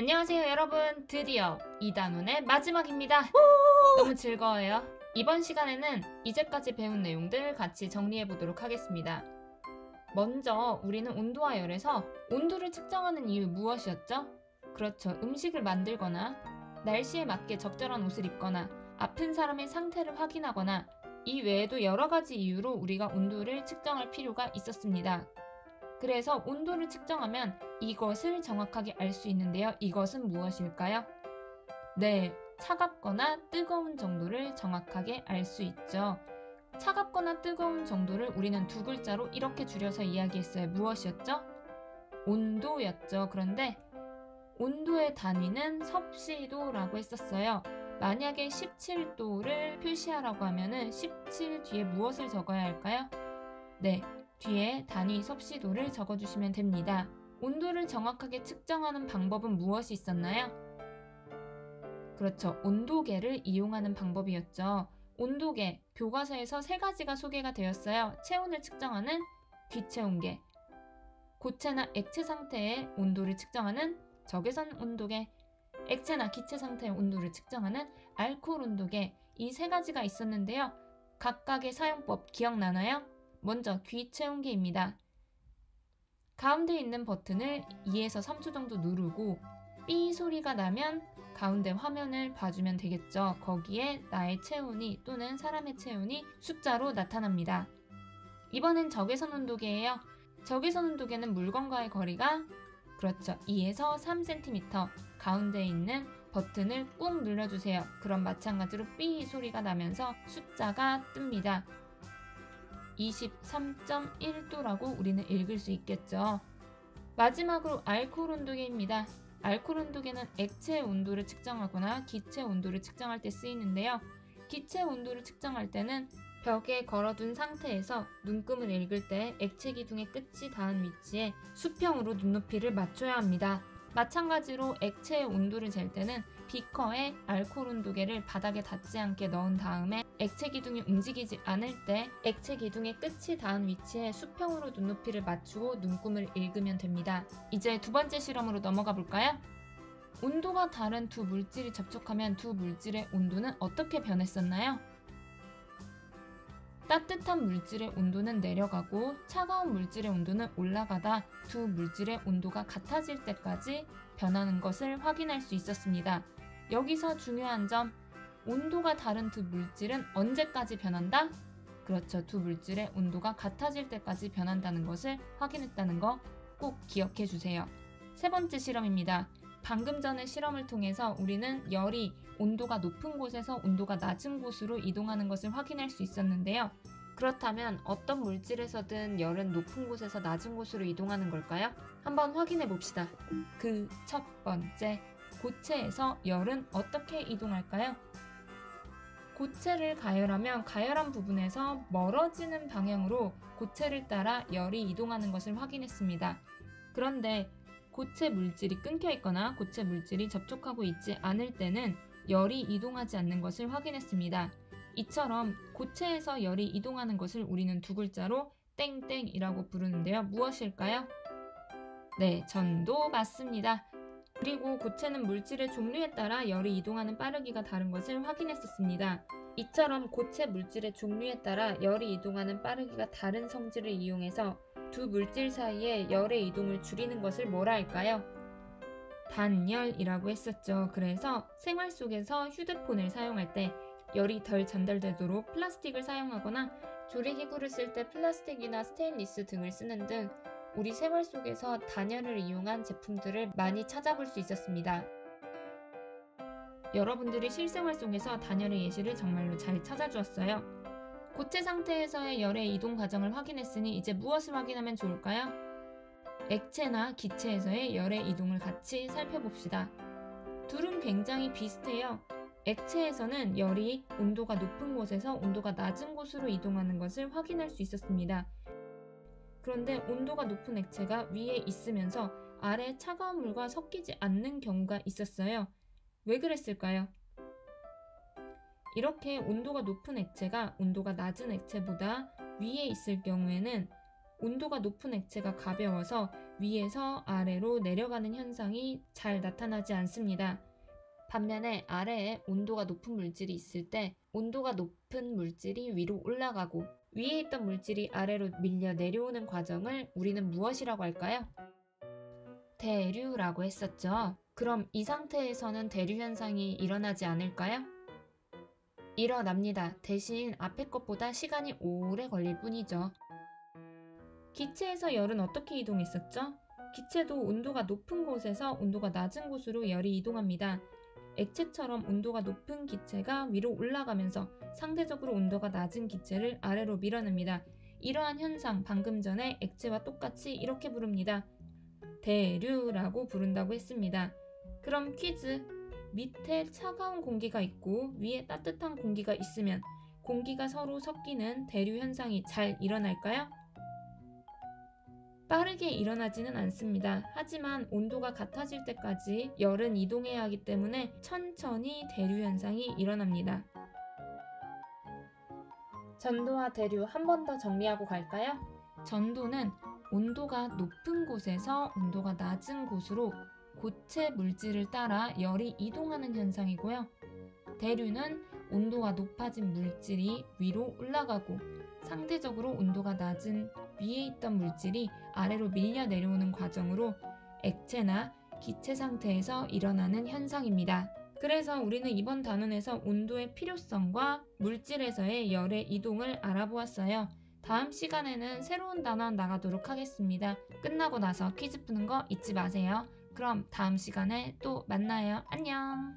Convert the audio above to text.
안녕하세요 여러분, 드디어 이단원의 마지막입니다. 너무 즐거워요. 이번 시간에는 이제까지 배운 내용들 같이 정리해 보도록 하겠습니다. 먼저 우리는 온도와 열에서 온도를 측정하는 이유 무엇이었죠? 그렇죠, 음식을 만들거나 날씨에 맞게 적절한 옷을 입거나 아픈 사람의 상태를 확인하거나 이 외에도 여러 가지 이유로 우리가 온도를 측정할 필요가 있었습니다. 그래서 온도를 측정하면 이것을 정확하게 알 수 있는데요. 이것은 무엇일까요? 네, 차갑거나 뜨거운 정도를 정확하게 알 수 있죠. 차갑거나 뜨거운 정도를 우리는 두 글자로 이렇게 줄여서 이야기했어요. 무엇이었죠? 온도였죠. 그런데 온도의 단위는 섭씨도라고 했었어요. 만약에 17도를 표시하라고 하면은 17 뒤에 무엇을 적어야 할까요? 네, 뒤에 단위 섭씨도를 적어주시면 됩니다. 온도를 정확하게 측정하는 방법은 무엇이 있었나요? 그렇죠, 온도계를 이용하는 방법이었죠. 온도계, 교과서에서 세 가지가 소개가 되었어요. 체온을 측정하는 귀체온계, 고체나 액체 상태의 온도를 측정하는 적외선 온도계, 액체나 기체 상태의 온도를 측정하는 알코올 온도계, 이 세 가지가 있었는데요. 각각의 사용법 기억나나요? 먼저 귀체온계입니다. 가운데 있는 버튼을 2에서 3초 정도 누르고 삐 소리가 나면 가운데 화면을 봐주면 되겠죠. 거기에 나의 체온이 또는 사람의 체온이 숫자로 나타납니다. 이번엔 적외선 온도계예요. 적외선 온도계는 물건과의 거리가 그렇죠, 2에서 3cm, 가운데 있는 버튼을 꾹 눌러주세요. 그럼 마찬가지로 삐 소리가 나면서 숫자가 뜹니다. 23.1도라고 우리는 읽을 수 있겠죠. 마지막으로 알코올 온도계입니다. 알코올 온도계는 액체 온도를 측정하거나 기체 온도를 측정할 때 쓰이는데요. 기체 온도를 측정할 때는 벽에 걸어둔 상태에서 눈금을 읽을 때 액체 기둥의 끝이 닿은 위치에 수평으로 눈높이를 맞춰야 합니다. 마찬가지로 액체의 온도를 잴 때는 비커에 알코올 온도계를 바닥에 닿지 않게 넣은 다음에 액체 기둥이 움직이지 않을 때 액체 기둥의 끝이 닿은 위치에 수평으로 눈높이를 맞추고 눈금을 읽으면 됩니다. 이제 두 번째 실험으로 넘어가 볼까요? 온도가 다른 두 물질이 접촉하면 두 물질의 온도는 어떻게 변했었나요? 따뜻한 물질의 온도는 내려가고 차가운 물질의 온도는 올라가다 두 물질의 온도가 같아질 때까지 변하는 것을 확인할 수 있었습니다. 여기서 중요한 점, 온도가 다른 두 물질은 언제까지 변한다? 그렇죠, 두 물질의 온도가 같아질 때까지 변한다는 것을 확인했다는 거 꼭 기억해 주세요. 세 번째 실험입니다. 방금 전의 실험을 통해서 우리는 열이 온도가 높은 곳에서 온도가 낮은 곳으로 이동하는 것을 확인할 수 있었는데요. 그렇다면 어떤 물질에서든 열은 높은 곳에서 낮은 곳으로 이동하는 걸까요? 한번 확인해 봅시다. 그 첫 번째, 고체에서 열은 어떻게 이동할까요? 고체를 가열하면 가열한 부분에서 멀어지는 방향으로 고체를 따라 열이 이동하는 것을 확인했습니다. 그런데 고체 물질이 끊겨 있거나 고체 물질이 접촉하고 있지 않을 때는 열이 이동하지 않는 것을 확인했습니다. 이처럼 고체에서 열이 이동하는 것을 우리는 두 글자로 땡땡이라고 부르는데요. 무엇일까요? 네, 전도 맞습니다. 그리고 고체는 물질의 종류에 따라 열이 이동하는 빠르기가 다른 것을 확인했었습니다. 이처럼 고체 물질의 종류에 따라 열이 이동하는 빠르기가 다른 성질을 이용해서 두 물질 사이의 열의 이동을 줄이는 것을 뭐라 할까요? 단열이라고 했었죠. 그래서 생활 속에서 휴대폰을 사용할 때 열이 덜 전달되도록 플라스틱을 사용하거나 조리기구를 쓸 때 플라스틱이나 스테인리스 등을 쓰는 등 우리 생활 속에서 단열을 이용한 제품들을 많이 찾아볼 수 있었습니다. 여러분들이 실생활 속에서 단열의 예시를 정말로 잘 찾아주었어요. 고체 상태에서의 열의 이동 과정을 확인했으니 이제 무엇을 확인하면 좋을까요? 액체나 기체에서의 열의 이동을 같이 살펴봅시다. 둘은 굉장히 비슷해요. 액체에서는 열이 온도가 높은 곳에서 온도가 낮은 곳으로 이동하는 것을 확인할 수 있었습니다. 그런데 온도가 높은 액체가 위에 있으면서 아래 차가운 물과 섞이지 않는 경우가 있었어요. 왜 그랬을까요? 이렇게 온도가 높은 액체가 온도가 낮은 액체보다 위에 있을 경우에는 온도가 높은 액체가 가벼워서 위에서 아래로 내려가는 현상이 잘 나타나지 않습니다. 반면에 아래에 온도가 높은 물질이 있을 때 온도가 높은 물질이 위로 올라가고 위에 있던 물질이 아래로 밀려 내려오는 과정을 우리는 무엇이라고 할까요? 대류라고 했었죠. 그럼 이 상태에서는 대류 현상이 일어나지 않을까요? 일어납니다. 대신 앞에 것보다 시간이 오래 걸릴 뿐이죠. 기체에서 열은 어떻게 이동했었죠? 기체도 온도가 높은 곳에서 온도가 낮은 곳으로 열이 이동합니다. 액체처럼 온도가 높은 기체가 위로 올라가면서 상대적으로 온도가 낮은 기체를 아래로 밀어냅니다. 이러한 현상 방금 전에 액체와 똑같이 이렇게 부릅니다. 대류라고 부른다고 했습니다. 그럼 퀴즈. 밑에 차가운 공기가 있고 위에 따뜻한 공기가 있으면 공기가 서로 섞이는 대류 현상이 잘 일어날까요? 빠르게 일어나지는 않습니다. 하지만 온도가 같아질 때까지 열은 이동해야 하기 때문에 천천히 대류 현상이 일어납니다. 전도와 대류 한 번 더 정리하고 갈까요? 전도는 온도가 높은 곳에서 온도가 낮은 곳으로 고체 물질을 따라 열이 이동하는 현상이고요. 대류는 온도가 높아진 물질이 위로 올라가고 상대적으로 온도가 낮은 위에 있던 물질이 아래로 밀려 내려오는 과정으로 액체나 기체 상태에서 일어나는 현상입니다. 그래서 우리는 이번 단원에서 온도의 필요성과 물질에서의 열의 이동을 알아보았어요. 다음 시간에는 새로운 단원 나가도록 하겠습니다. 끝나고 나서 퀴즈 푸는 거 잊지 마세요. 그럼 다음 시간에 또 만나요. 안녕!